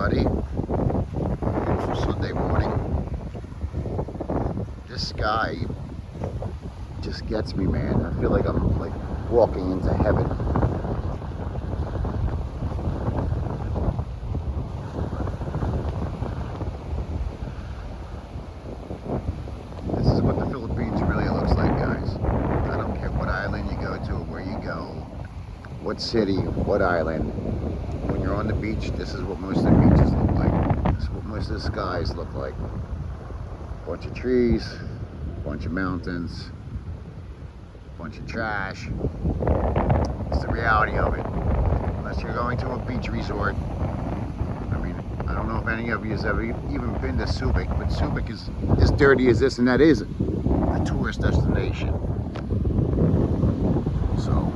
everybody. Beautiful Sunday morning. This sky just gets me, man. I feel like I'm like walking into heaven. This is what the Philippines really looks like, guys. I don't care what island you go to or where you go, what city, what island. When you're on the beach, this is what most of the beaches look like. This is what most of the skies look like. Bunch of trees, bunch of mountains, bunch of trash. It's the reality of it. Unless you're going to a beach resort. I mean, I don't know if any of you has ever even been to Subic, but Subic is as dirty as this, and that is a tourist destination. So,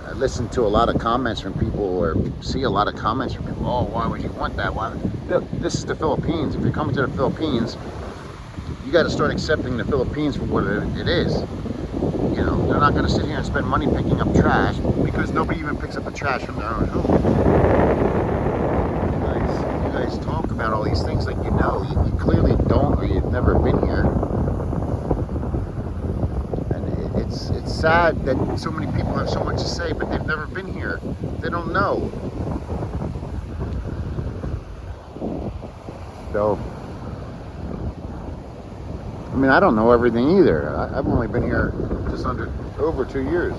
I listen to a lot of comments from people, or see a lot of comments from people. Oh, why would you want that? Why? Look, this is the Philippines. If you're coming to the Philippines, you got to start accepting the Philippines for what it is. You know, they're not going to sit here and spend money picking up trash, because nobody even picks up the trash from their own home. You guys talk about all these things like you know. You clearly don't, or you've never been here. And it's sad that so many people have so much to say, but they've never been here. They don't know. So, I mean, I don't know everything either. I've only been here just over 2 years.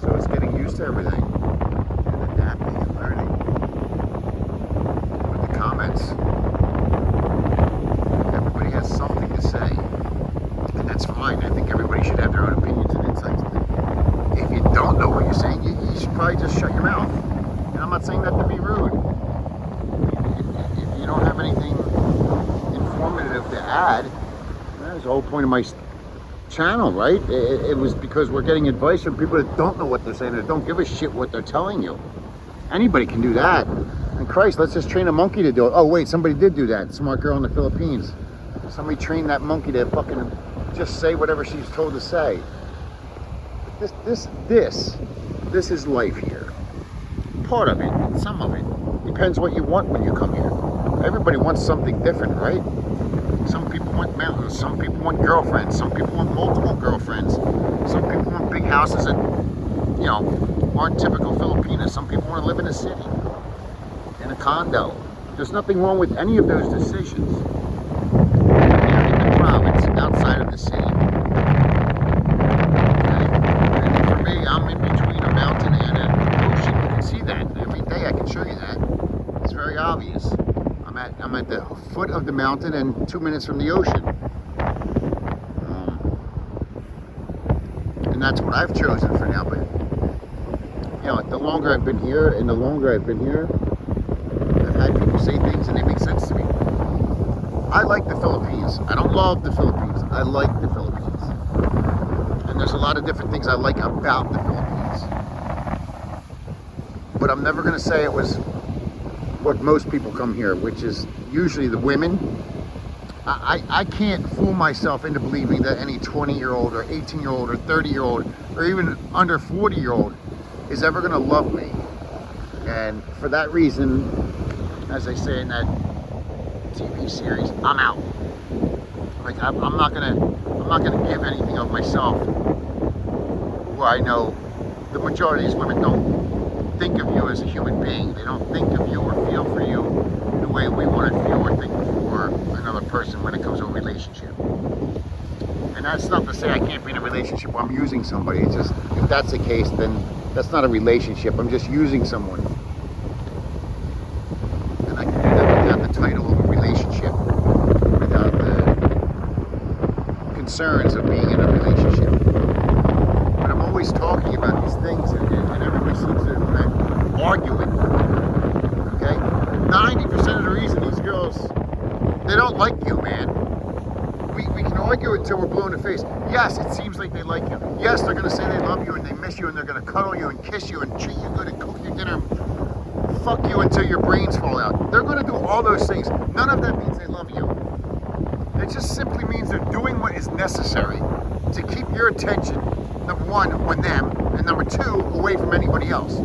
So it's getting used to everything and adapting and learning. With the comments, everybody has something to say, and that's fine. I think everybody should have their own opinions and insights. If you don't know what you're saying, you should probably just shut your mouth. And I'm not saying that to be rude. If you don't have anything informative to add, that's the whole point of my channel, right? It was because we're getting advice from people that don't know what they're saying, that don't give a shit what they're telling you. Anybody can do that. And Christ, let's just train a monkey to do it. Oh wait, somebody did do that. Smart girl in the Philippines. Somebody trained that monkey to fucking just say whatever she's told to say. This is life here. Part of it, some of it. Depends what you want when you come here. Everybody wants something different, right? Some people want mountains, some people want girlfriends, some people want multiple girlfriends, some people want big houses that, you know, aren't typical Filipinas. Some people want to live in a city, in a condo. There's nothing wrong with any of those decisions. In the province, outside of the city. And for me, I'm in between a mountain and an ocean. You can see that every day. I can show you that. It's very obvious. I'm at the foot of the mountain and 2 minutes from the ocean. And that's what I've chosen for now. But, you know, the longer I've been here, I've had people say things and they make sense to me. I like the Philippines. I don't love the Philippines. I like the Philippines. And there's a lot of different things I like about the Philippines. But I'm never going to say it was what most people come here, which is usually the women. I can't fool myself into believing that any 20-year-old or 18-year-old or 30-year-old or even under 40-year-old is ever going to love me. And for that reason, as I say in that TV series, I'm out. Like I'm not gonna give anything of myself where I know the majority of these women don't think of you as a human being. They don't think of you or feel for you the way we want to feel or think for another person when it comes to a relationship. And that's not to say I can't be in a relationship where I'm using somebody. It's just, if that's the case, then that's not a relationship. I'm just using someone. And I can do that without the title of a relationship, without the concerns of being in a relationship. But I'm always talking about these things, and everybody seems to argue it. Okay? 90% of the reason these girls, they don't like you, man. We can argue until we're blue in the face. Yes, it seems like they like you. Yes, they're going to say they love you and they miss you and they're going to cuddle you and kiss you and treat you good and cook your dinner and fuck you until your brains fall out. They're going to do all those things. None of that means they love you. It just simply means they're doing what is necessary to keep your attention, number one, on them, and number two, away from anybody else.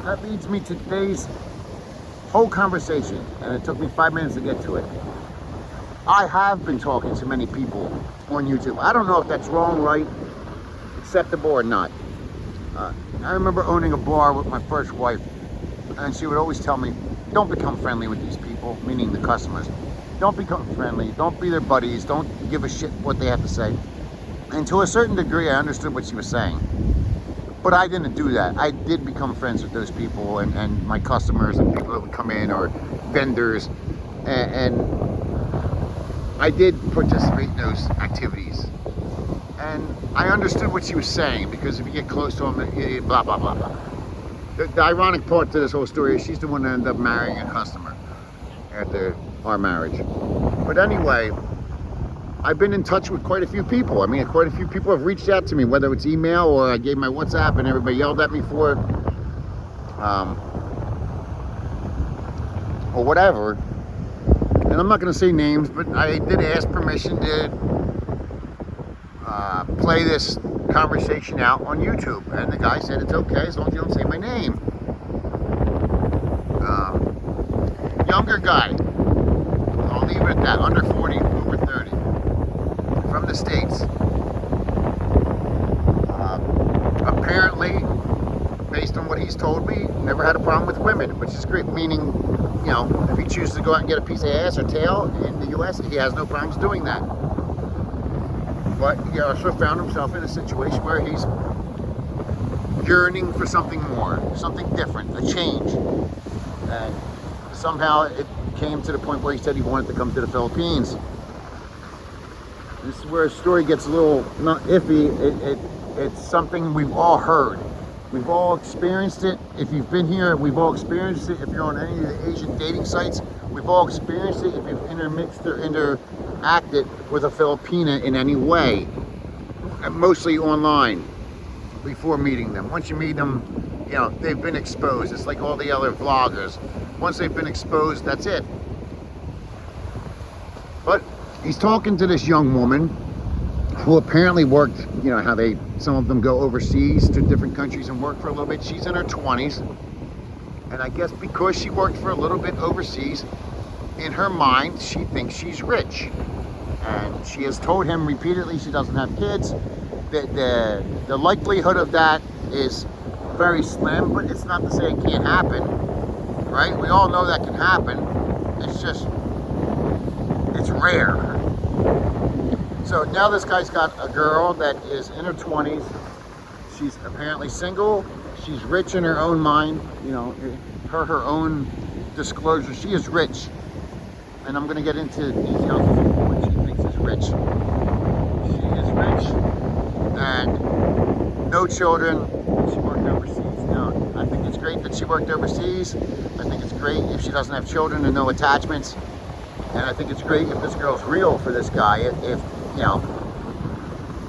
That leads me to today's whole conversation, and it took me 5 minutes to get to it. I have been talking to many people on YouTube. I don't know if that's wrong, right, acceptable or not. I remember owning a bar with my first wife, and she would always tell me, don't become friendly with these people, meaning the customers. Don't become friendly, don't be their buddies, don't give a shit what they have to say. And to a certain degree, I understood what she was saying. But I didn't do that. I did become friends with those people and my customers and people that would come in, or vendors, and I did participate in those activities. And I understood what she was saying, because if you get close to them, blah, blah, blah, blah. The ironic part to this whole story is she's the one that ended up marrying a customer after our marriage. But anyway, I've been in touch with quite a few people. I mean, quite a few people have reached out to me, whether it's email or I gave my WhatsApp and everybody yelled at me for it, or whatever. And I'm not going to say names, but I did ask permission to play this conversation out on YouTube, and the guy said it's okay as long as you don't say my name. Younger guy, I'll leave it at that, under 40, over 30, from the States. Apparently, based on what he's told me, never had a problem with women, which is great, meaning, you know, if he chooses to go out and get a piece of ass or tail in the US, he has no problems doing that. But he also found himself in a situation where he's yearning for something more, something different, a change. And somehow it came to the point where he said he wanted to come to the Philippines. This is where his story gets a little not iffy. It's something we've all heard. We've all experienced it. If you've been here, we've all experienced it. If you're on any of the Asian dating sites, we've all experienced it. If you've intermixed or interacted with a Filipina in any way, mostly online, before meeting them. Once you meet them, you know, they've been exposed. It's like all the other vloggers. Once they've been exposed, that's it. But he's talking to this young woman who apparently worked, you know, how some of them go overseas to different countries and work for a little bit. She's in her 20s. And I guess because she worked for a little bit overseas, in her mind, she thinks she's rich. And she has told him repeatedly she doesn't have kids. The likelihood of that is very slim, but it's not to say it can't happen, right? We all know that can happen. It's just, it's rare. So now this guy's got a girl that is in her 20s. She's apparently single. She's rich in her own mind. You know, her own disclosure. She is rich. And I'm going to get into details of what she thinks is rich. She is rich and no children. She worked overseas. Now, I think it's great that she worked overseas. I think it's great if she doesn't have children and no attachments. And I think it's great if this girl's real for this guy, if you know,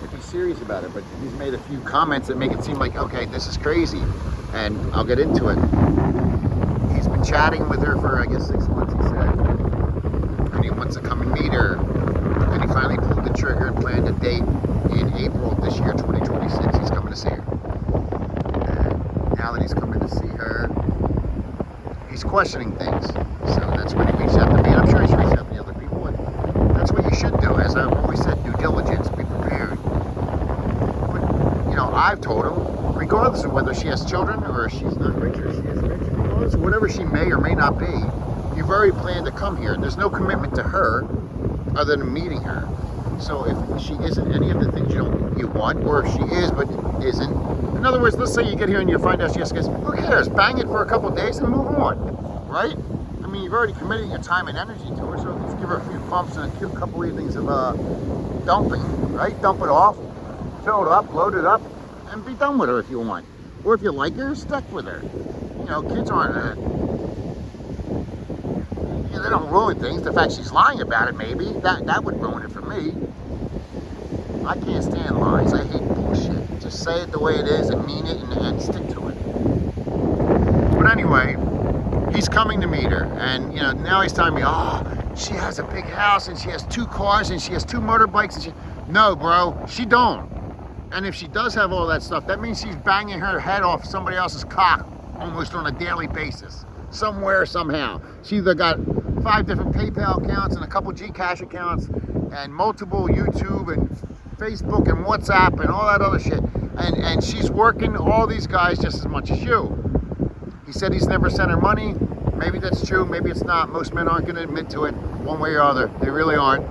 if he's serious about it. But he's made a few comments that make it seem like, okay, this is crazy. And I'll get into it. He's been chatting with her for, I guess, 6 months, he said. And he wants to come and meet her. And he finally pulled the trigger and planned a date in April of this year, 2026. He's coming to see her. And now that he's coming to see her, he's questioning things. So that's when he reached out to me. And I'm sure he's reached out to the other people. And that's what you should do. As I've always said, due diligence, be prepared. But, you know, I've told him, regardless of whether she has children or she's not rich or she is rich, regardless of whatever she may or may not be, you've already planned to come here. There's no commitment to her other than meeting her. So if she isn't any of the things you want, or if she is but isn't, in other words, let's say you get here and you find out she has kids, who cares? Bang it for a couple of days and move on, right? I mean, you've already committed your time and energy to her, so let's give her a few pumps and a couple evenings of dumping, right? Dump it off, fill it up, load it up, and be done with her if you want. Or if you like her, stick with her. You know, kids aren't they don't ruin things. The fact she's lying about it, maybe, that would ruin it for me. I can't stand lies. I hate bullshit. Just say it the way it is and mean it and stick to it. But anyway, he's coming to meet her, and you know, now he's telling me, oh, she has a big house and she has 2 cars and she has 2 motorbikes and no, bro, she don't. And if she does have all that stuff, that means she's banging her head off somebody else's cock almost on a daily basis. Somewhere, somehow. She either got 5 different PayPal accounts and a couple Gcash accounts and multiple YouTube and Facebook and WhatsApp and all that other shit. And she's working all these guys just as much as you. He said he's never sent her money. Maybe that's true, maybe it's not. Most men aren't going to admit to it one way or other. They really aren't.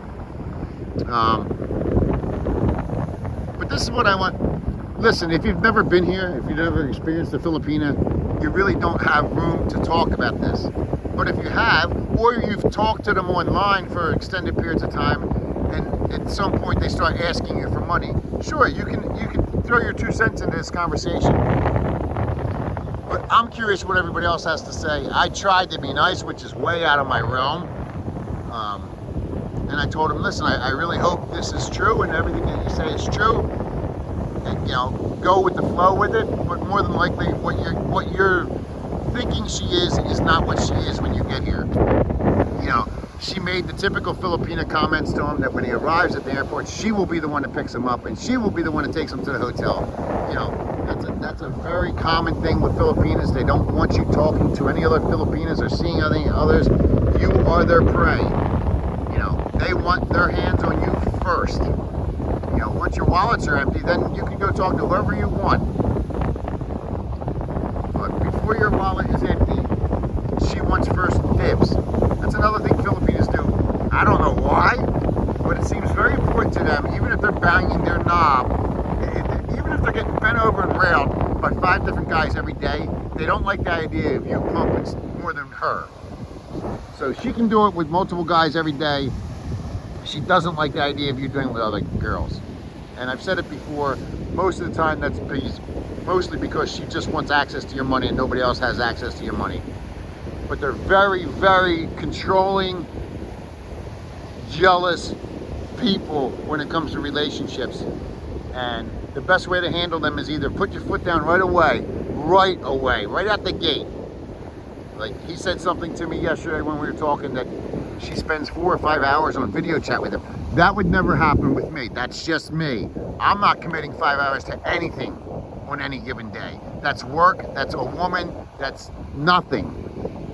But this is what I want. Listen, if you've never been here, if you've never experienced the Filipina, you really don't have room to talk about this. But if you have, or you've talked to them online for extended periods of time, and at some point they start asking you for money, sure, you can throw your 2 cents into this conversation. But I'm curious what everybody else has to say. I tried to be nice, which is way out of my realm. And I told him, listen, I really hope this is true and everything that you say is true. And, you know, go with the flow with it. But more than likely, what you're thinking she is not what she is when you get here. You know, she made the typical Filipina comments to him that when he arrives at the airport, she will be the one that picks him up and she will be the one that takes him to the hotel. You know, that's a very common thing with Filipinas. They don't want you talking to any other Filipinas or seeing any others. You are their prey. You know, they want their hands on you first. You know, once your wallets are empty, then you can go talk to whoever you want. But before your wallet is empty, she wants first dibs. That's another thing Filipinos do. I don't know why, but it seems very important to them, even if they're banging their knob, even if they're getting bent over and railed by 5 different guys every day, they don't like the idea of you pumping more than her. So she can do it with multiple guys every day. She doesn't like the idea of you doing it with other girls. And I've said it before, most of the time that's mostly because she just wants access to your money and nobody else has access to your money. But they're very, very controlling, jealous people when it comes to relationships. And the best way to handle them is either put your foot down right away, right out the gate. Like, he said something to me yesterday when we were talking that she spends 4 or 5 hours on video chat with him. That would never happen with me. That's just me. I'm not committing 5 hours to anything on any given day. That's work, that's a woman, that's nothing.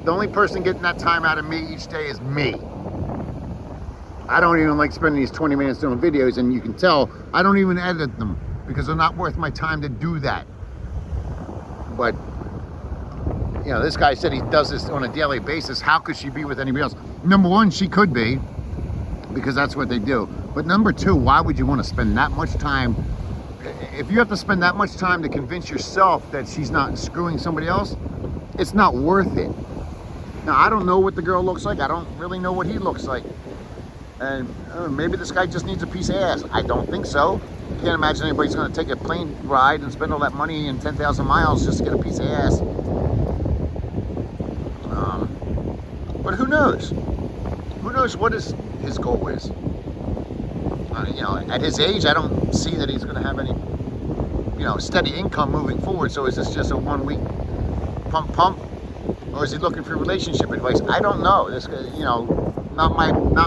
The only person getting that time out of me each day is me. I don't even like spending these 20 minutes doing videos, and you can tell I don't even edit them because they're not worth my time to do that. But you know, this guy said he does this on a daily basis. How could she be with anybody else? Number one, she could be, because that's what they do. But number 2, why would you want to spend that much time? If you have to spend that much time to convince yourself that she's not screwing somebody else, it's not worth it. Now, I don't know what the girl looks like. I don't really know what he looks like. And maybe this guy just needs a piece of ass. I don't think so. You can't imagine anybody's going to take a plane ride and spend all that money and 10,000 miles just to get a piece of ass. But who knows? Who knows what his goal is? You know, at his age, I don't see that he's going to have any, you know, steady income moving forward. So is this just a 1 week pump, or is he looking for relationship advice? I don't know. This, you know, not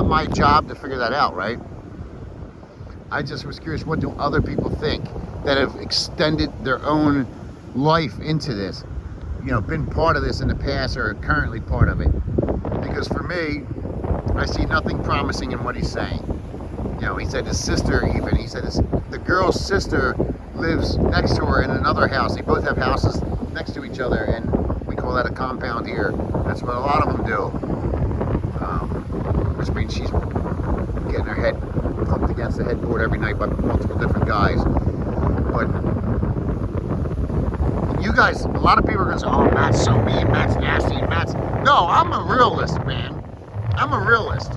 my job to figure that out, right? I just was curious, what do other people think that have extended their own life into this? You know, been part of this in the past or are currently part of it. Because for me, I see nothing promising in what he's saying. You know, he said his sister even, he said the girl's sister lives next to her in another house. They both have houses next to each other, and we call that a compound here. That's what a lot of them do. Which means she's getting her head pumped against the headboard every night by multiple different guys. But you guys, a lot of people are going to say, oh, Matt's so mean, Matt's nasty, Matt's... No, I'm a realist, man. I'm a realist.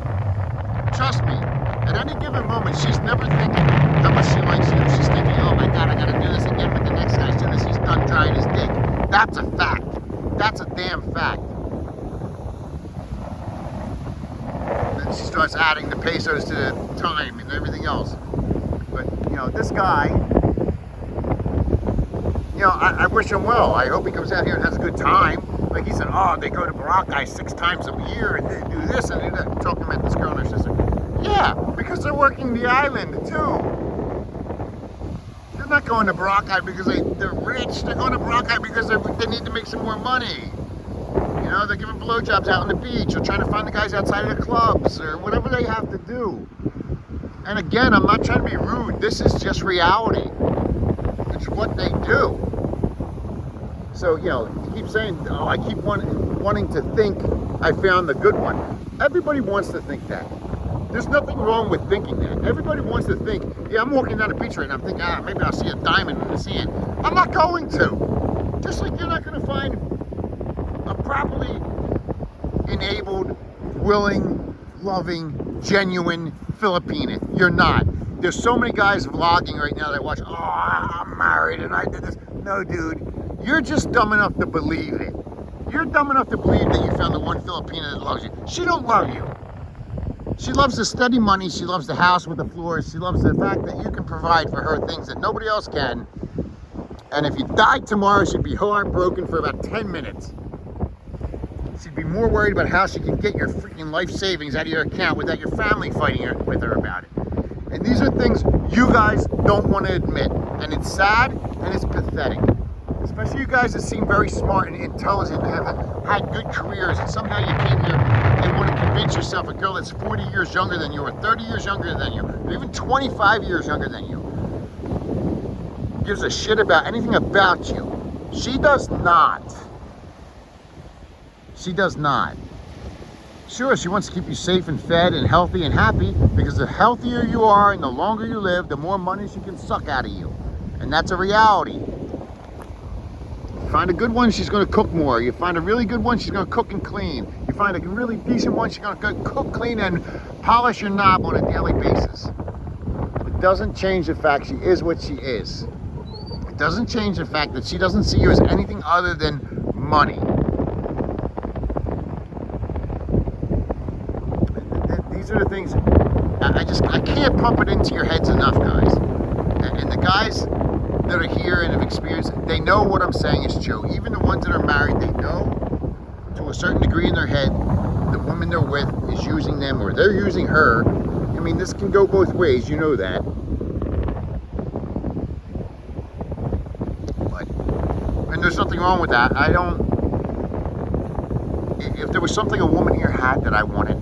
Trust me. At any given moment, she's never thinking how much she likes you. She's thinking, oh my God, I got to do this again with the next guy as soon as he's done drying his dick. That's a fact. That's a damn fact. Then she starts adding the pesos to the time and everything else. But, you know, this guy... You know, I wish him well. I hope he comes out here and has a good time. Like he said, oh, they go to Boracay 6 times a year and they do this and do that. Talking about this girl and her sister. Yeah, because they're working the island too. They're not going to Boracay because they're rich. They're going to Boracay because they need to make some more money. You know, they're giving blowjobs out on the beach or trying to find the guys outside of the clubs or whatever they have to do. And again, I'm not trying to be rude. This is just reality. It's what they do. So, you know, you keep saying, oh, I keep wanting to think I found the good one. Everybody wants to think that. There's nothing wrong with thinking that. Everybody wants to think, yeah, I'm walking down the beach right now, I'm thinking, maybe I'll see a diamond in the sand. I'm not going to. Just like you're not going to find a properly enabled, willing, loving, genuine Filipina. You're not. There's so many guys vlogging right now that watch, oh, I'm married and I did this. No, dude, you're just dumb enough to believe it. You're dumb enough to believe that you found the one Filipina that loves you. She don't love you. She loves the steady money. She loves the house with the floors. She loves the fact that you can provide for her things that nobody else can. And if you died tomorrow, she'd be heartbroken for about 10 minutes. She'd be more worried about how she can get your freaking life savings out of your account without your family fighting with her about it. And these are things you guys don't want to admit. And it's sad and it's pathetic. Especially you guys that seem very smart and intelligent and have had good careers, and somehow you came here and want to convince yourself a girl that's 40 years younger than you, or 30 years younger than you, or even 25 years younger than you, gives a shit about anything about you. She does not. She does not. Sure, she wants to keep you safe and fed and healthy and happy, because the healthier you are and the longer you live, the more money she can suck out of you. And that's a reality. You find a good one, she's going to cook more. You find a really good one, she's going to cook and clean. You find a really decent one, she's going to cook, clean, and polish your knob on a daily basis. It doesn't change the fact she is what she is. It doesn't change the fact that she doesn't see you as anything other than money. These are the things, I can't pump it into your heads enough, guys. And the guys that are here and have experienced it, they know what I'm saying is true. Even the ones that are married, they know to a certain degree in their head the woman they're with is using them, or they're using her. I mean, this can go both ways, you know that. And there's nothing wrong with that. If there was something a woman here had that I wanted,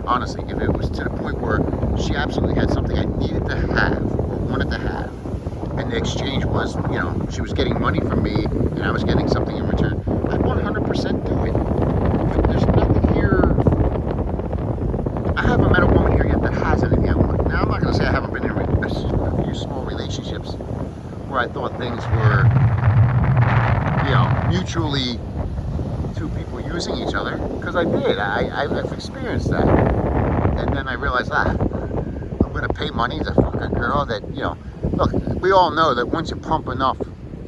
honestly, if it was to the point where she absolutely had something I needed to have or wanted to have, and the exchange was, you know, she was getting money from me and I was getting something in return, I'd 100% do it. There's nothing here. I haven't met a woman here yet that has anything I want. Now, I'm not going to say I haven't been in a few small relationships where I thought things were, you know, mutually two people using each other, because I did. I've experienced that. And then I realized, I'm going to pay money to fuck a girl that, you know, look, we all know that once you pump enough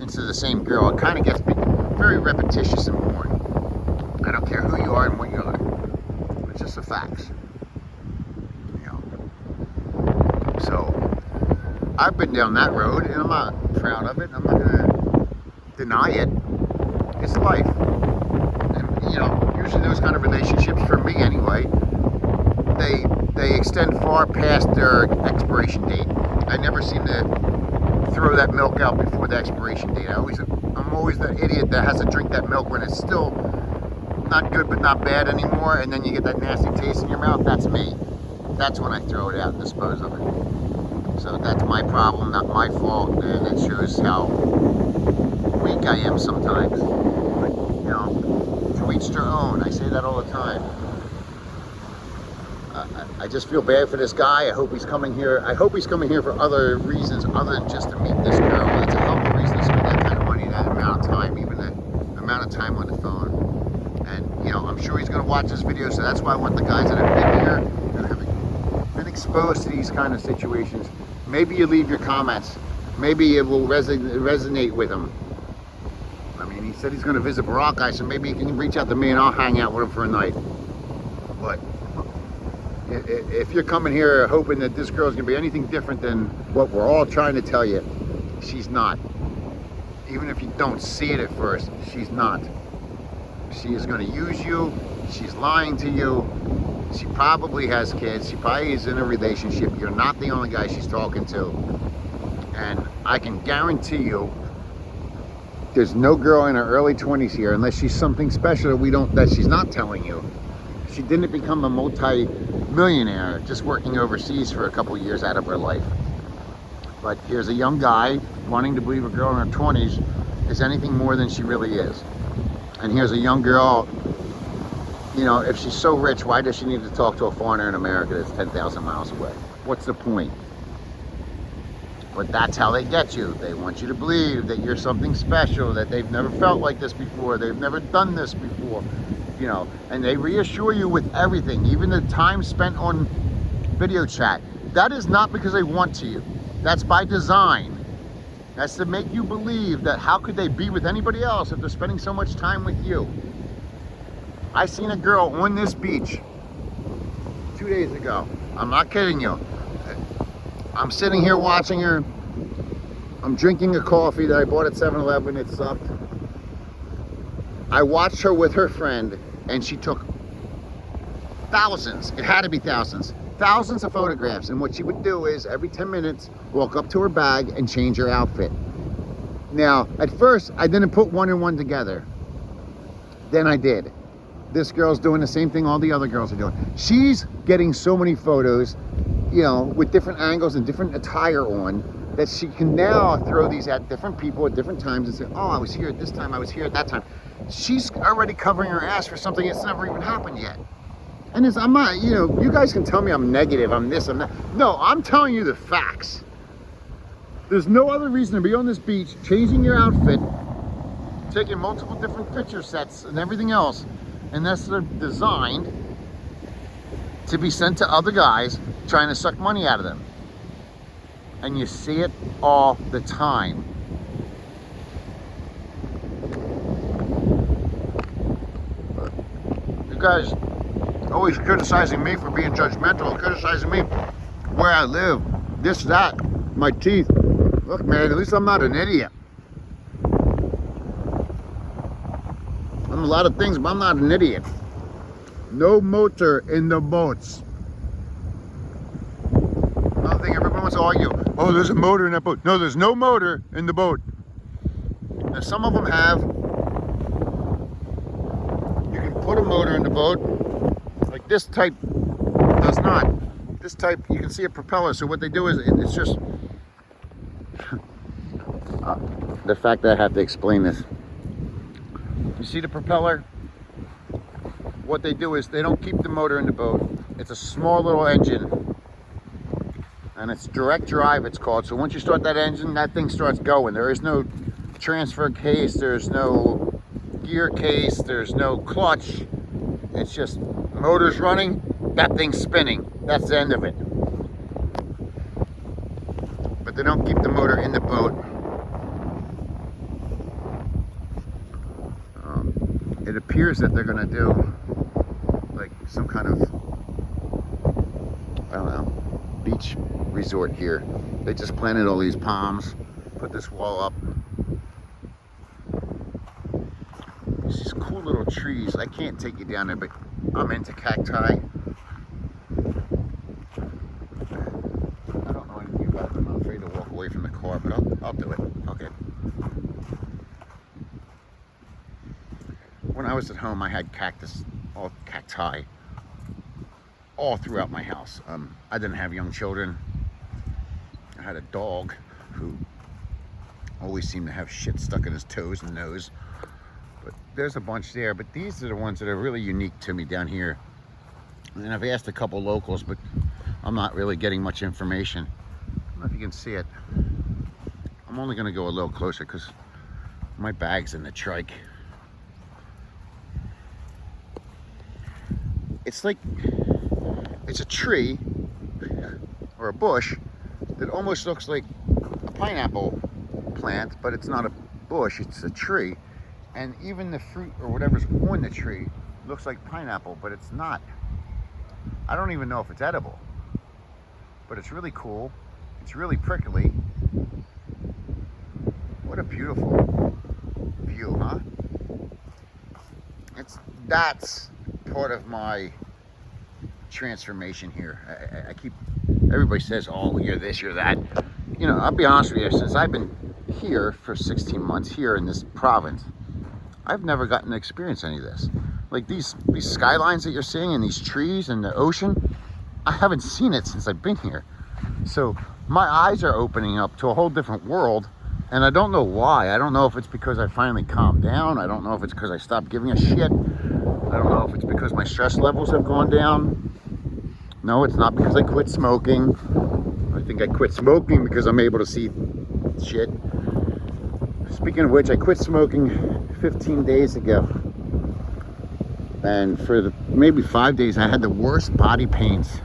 into the same girl, it kind of gets very repetitious and boring. I don't care who you are and what you are. It's just the facts. You know. So, I've been down that road, and I'm not proud of it. I'm not going to deny it. It's life. And, you know, usually those kind of relationships, for me anyway, they extend far past their expiration date. I never seem to throw that milk out before the expiration date. I'm always the idiot that has to drink that milk when it's still not good but not bad anymore, and then you get that nasty taste in your mouth. That's me. That's when I throw it out and dispose of it. So that's my problem, not my fault, and it shows how weak I am sometimes. But, you know, to each their own. I say that all the time. I just feel bad for this guy. I hope he's coming here. I hope he's coming here for other reasons other than just to meet this girl. That's a hell of a reason to spend that kind of money, that amount of time, even the amount of time on the phone. And, you know, I'm sure he's going to watch this video, so that's why I want the guys that have been here and have been exposed to these kind of situations. Maybe you leave your comments. Maybe it will resonate with him. I mean, he said he's going to visit Boracay, so maybe he can reach out to me and I'll hang out with him for a night. But if you're coming here hoping that this girl's going to be anything different than what we're all trying to tell you, she's not. Even if you don't see it at first, she's not. She is going to use you. She's lying to you. She probably has kids. She probably is in a relationship. You're not the only guy she's talking to. And I can guarantee you there's no girl in her early 20s here, unless she's something special that she's not telling you. She didn't become a multi-millionaire just working overseas for a couple years out of her life. But here's a young guy wanting to believe a girl in her 20s is anything more than she really is. And here's a young girl, you know, if she's so rich, why does she need to talk to a foreigner in America that's 10,000 miles away? What's the point? But that's how they get you. They want you to believe that you're something special, that they've never felt like this before, they've never done this before, you know, and they reassure you with everything, even the time spent on video chat. That is not because they want to you. That's by design. That's to make you believe that how could they be with anybody else if they're spending so much time with you. I seen a girl on this beach 2 days ago. I'm not kidding you. I'm sitting here watching her. I'm drinking a coffee that I bought at 7-Eleven. It sucked. I watched her with her friend, and she took thousands, it had to be thousands of photographs. And what she would do is every 10 minutes walk up to her bag and change her outfit. Now, at first, I didn't put one and one together. Then I did. This girl's doing the same thing all the other girls are doing. She's getting so many photos, you know, with different angles and different attire on, that she can now throw these at different people at different times and say, oh, I was here at this time, I was here at that time. She's already covering her ass for something that's never even happened yet. And I'm not, you know, you guys can tell me I'm negative, I'm this, I'm that. No, I'm telling you the facts. There's no other reason to be on this beach, changing your outfit, taking multiple different picture sets and everything else, unless they're designed to be sent to other guys trying to suck money out of them. And you see it all the time. You guys always criticizing me for being judgmental, criticizing me where I live, this, that, my teeth. Look, man, at least I'm not an idiot. I'm a lot of things, but I'm not an idiot. No motor in the boats. Another thing everyone wants to argue. Oh, there's a motor in that boat. No, there's no motor in the boat. Now, some of them have. You can put a motor in the boat. Like this type does not. This type, you can see a propeller. So what they do is, it's just... the fact that I have to explain this. You see the propeller? What they do is they don't keep the motor in the boat. It's a small little engine. And it's direct drive, it's called. So once you start that engine, that thing starts going. There is no transfer case, there's no gear case, there's no clutch. It's just motor's running, that thing's spinning. That's the end of it. But they don't keep the motor in the boat. It appears that they're gonna do like some kind of, I don't know, beach resort here. They just planted all these palms, put this wall up. There's these cool little trees. I can't take you down there, but I'm into cacti. I don't know anything about them. I'm afraid to walk away from the car, but I'll do it. Okay. When I was at home, I had cacti all throughout my house. I didn't have young children. I had a dog who always seemed to have shit stuck in his toes and nose. But there's a bunch there. But these are the ones that are really unique to me down here. And I've asked a couple locals, but I'm not really getting much information. I don't know if you can see it. I'm only going to go a little closer because my bag's in the trike. It's like, it's a tree or a bush that almost looks like a pineapple plant, but it's not a bush, it's a tree. And even the fruit or whatever's on the tree looks like pineapple, but it's not. I don't even know if it's edible, but it's really cool. It's really prickly. What a beautiful view, huh? That's part of my transformation here. I keep, everybody says, oh, you're this, you're that. you know, I'll be honest with you, since I've been here for 16 months here in this province, I've never gotten to experience any of this. Like these skylines that you're seeing and these trees and the ocean, I haven't seen it since I've been here. So my eyes are opening up to a whole different world, and I don't know why. I don't know if it's because I finally calmed down. I don't know if it's because I stopped giving a shit. I don't know if it's because my stress levels have gone down. No, it's not because I quit smoking. I think I quit smoking because I'm able to see shit. Speaking of which, I quit smoking 15 days ago. And for maybe 5 days, I had the worst body pains.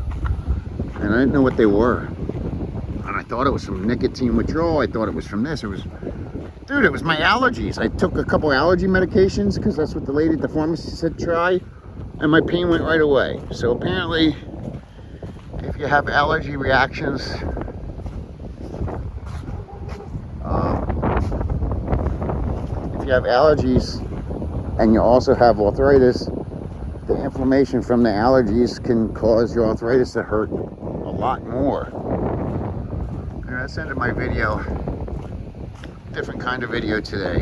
And I didn't know what they were. And I thought it was from nicotine withdrawal. I thought it was from this. It was my allergies. I took a couple allergy medications because that's what the lady at the pharmacy said try. And my pain went right away. So apparently, if you have allergy reactions, if you have allergies and you also have arthritis, the inflammation from the allergies can cause your arthritis to hurt a lot more. And that's the end of my video. Different kind of video today.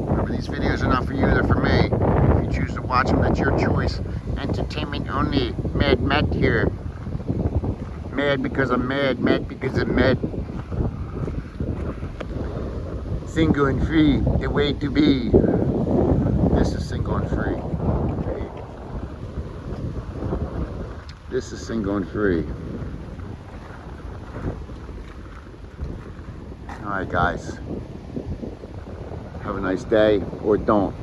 Remember, these videos are not for you, they're for me. If you choose to watch them, that's your choice. Entertainment only. Mad Matt here. Mad because I'm mad. Mad because I'm mad. Single and free, the way to be. This is single and free. This is single and free. Alright guys, have a nice day, or don't.